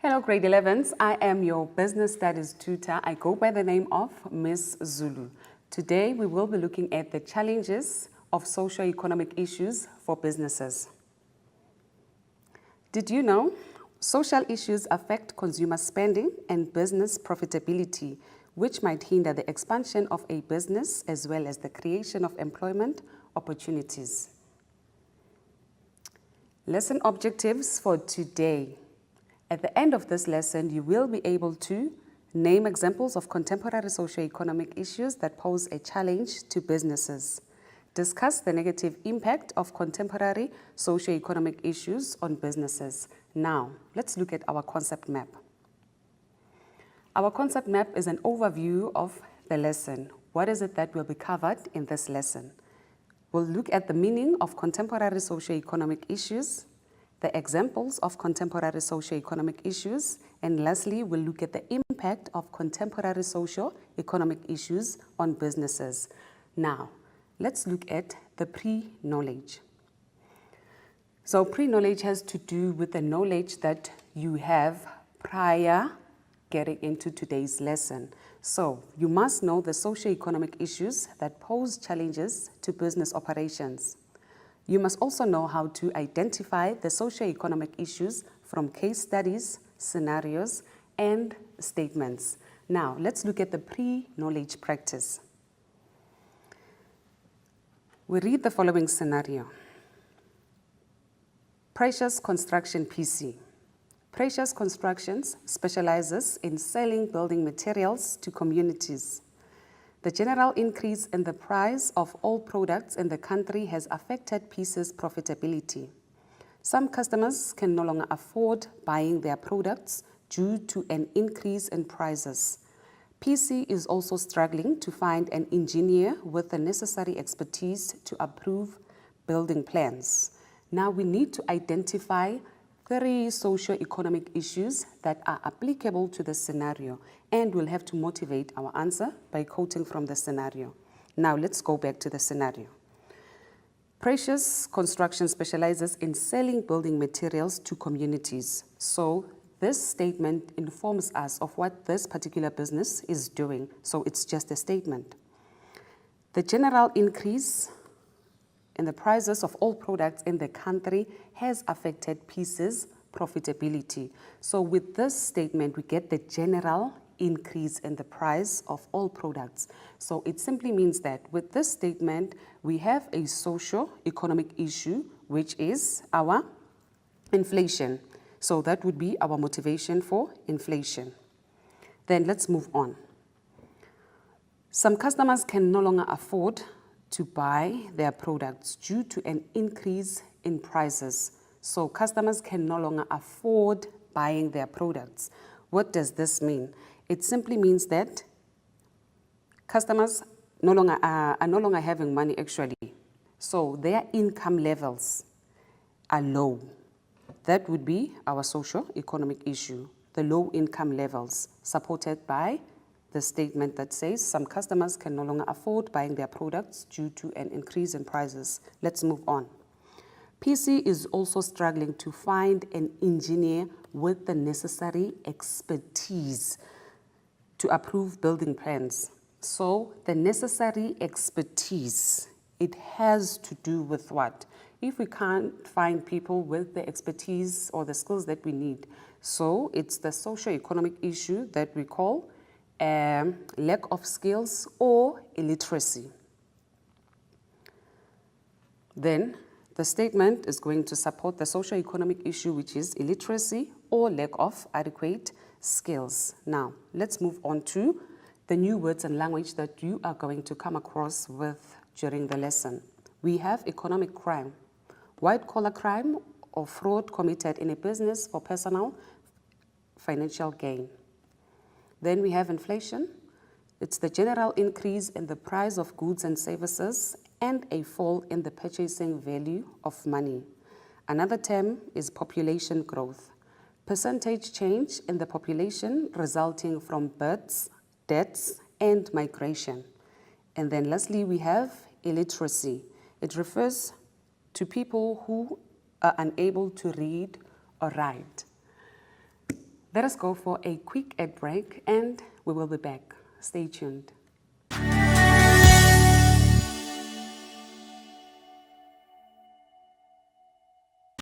Hello, grade 11s. I am your business studies tutor. I go by the name of Miss Zulu. Today, we will be looking at the challenges of socio-economic issues for businesses. Did you know social issues affect consumer spending and business profitability, which might hinder the expansion of a business as well as the creation of employment opportunities? Lesson objectives for today. At the end of this lesson, you will be able to name examples of contemporary socio-economic issues that pose a challenge to businesses. Discuss the negative impact of contemporary socio-economic issues on businesses. Now, let's look at our concept map. Our concept map is an overview of the lesson. What is it that will be covered in this lesson? We'll look at the meaning of contemporary socio-economic issues, the examples of contemporary socio-economic issues, and lastly, we'll look at the impact of contemporary socio-economic issues on businesses. Now, let's look at the pre-knowledge. So pre-knowledge has to do with the knowledge that you have prior getting into today's lesson. So you must know the socio-economic issues that pose challenges to business operations. You must also know how to identify the socio-economic issues from case studies, scenarios, and statements. Now, let's look at the pre-knowledge practice. We read the following scenario. Precious Construction PC. Precious Constructions specializes in selling building materials to communities. The general increase in the price of all products in the country has affected PC's profitability. Some customers can no longer afford buying their products due to an increase in prices. PC is also struggling to find an engineer with the necessary expertise to approve building plans. Now we need to identify 3 socio-economic issues that are applicable to the scenario, and we'll have to motivate our answer by quoting from the scenario. Now let's go back to the scenario. Precious Construction specializes in selling building materials to communities. So this statement informs us of what this particular business is doing. So it's just a statement. The general increase in the prices of all products in the country has affected PC's profitability. So with this statement, we get the general increase in the price of all products. So it simply means that with this statement, we have a socio-economic issue, which is our inflation. So that would be our motivation for inflation. Then let's move on. Some customers can no longer afford to buy their products due to an increase in prices. So customers can no longer afford buying their products. What does this mean? It simply means that customers are no longer having money actually. So their income levels are low. That would be our socio-economic issue, the low income levels, supported by the statement that says some customers can no longer afford buying their products due to an increase in prices. Let's move on. PC is also struggling to find an engineer with the necessary expertise to approve building plans. So the necessary expertise, it has to do with what? If we can't find people with the expertise or the skills that we need. So it's the socio-economic issue that we call lack of skills or illiteracy. Then the statement is going to support the socio-economic issue, which is illiteracy or lack of adequate skills. Now, let's move on to the new words and language that you are going to come across with during the lesson. We have economic crime, white-collar crime or fraud committed in a business for personal financial gain. Then we have inflation. It's the general increase in the price of goods and services and a fall in the purchasing value of money. Another term is population growth. Percentage change in the population resulting from births, deaths, and migration. And then lastly, we have illiteracy. It refers to people who are unable to read or write. Let us go for a quick ad break and we will be back. Stay tuned.